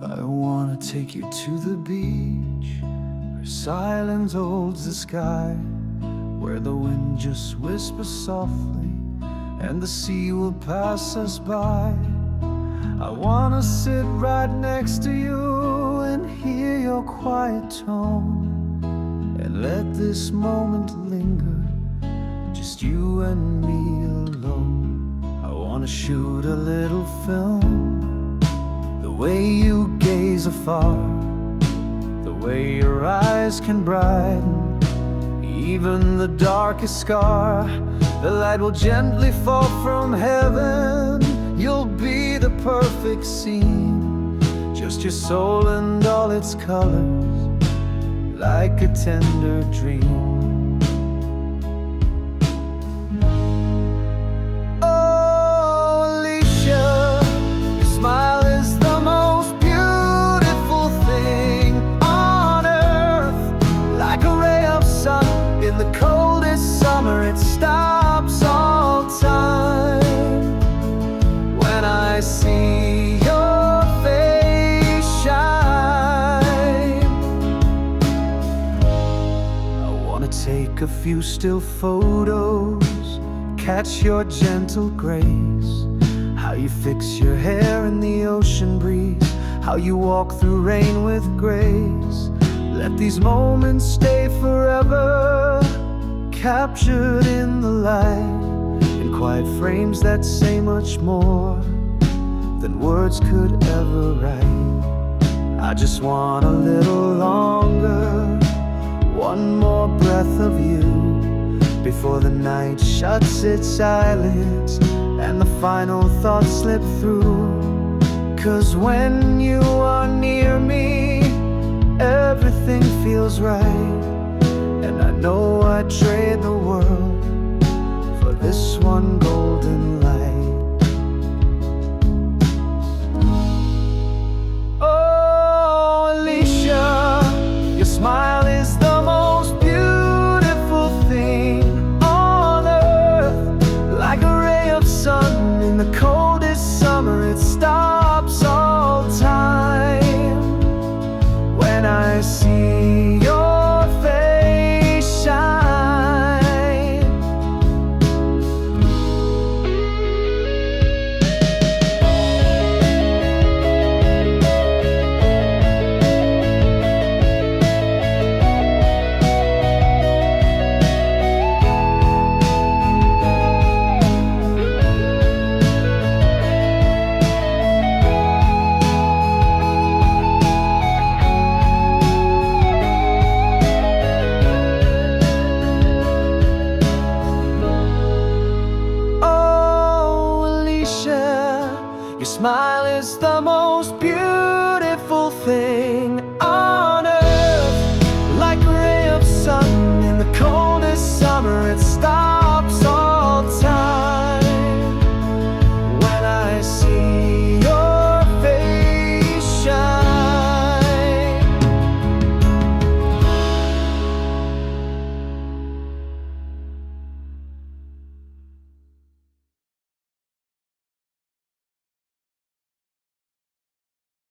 I wanna take you to the beach, where silence holds the sky, where the wind just whispers softly and the sea will pass us by. I wanna sit right next to you and hear your quiet tone, and let this moment linger, just you and me alone. I wanna shoot a little film, the way you gaze afar, the way your eyes can brighten even the darkest scar. The light will gently fall from heaven, you'll be the perfect scene, just your soul and all its colors, like a tender dream. In the coldest summer, it stops all time. When I see your face shine, I wanna take a few still photos, catch your gentle grace, how you fix your hair in the ocean breeze, how you walk through rain with grace. Let these moments stay forever, captured in the light, in quiet frames that say much more than words could ever write. I just want a little longer, one more breath of you, before the night shuts its eyelids and the final thoughts slip through. 'Cause when you are near me, everything feels right, and I know I'd trade the world for this one golden light. Oh, Alicia, your smile is the most beautiful thing on earth, like a ray of sun in the coldest summer. It stops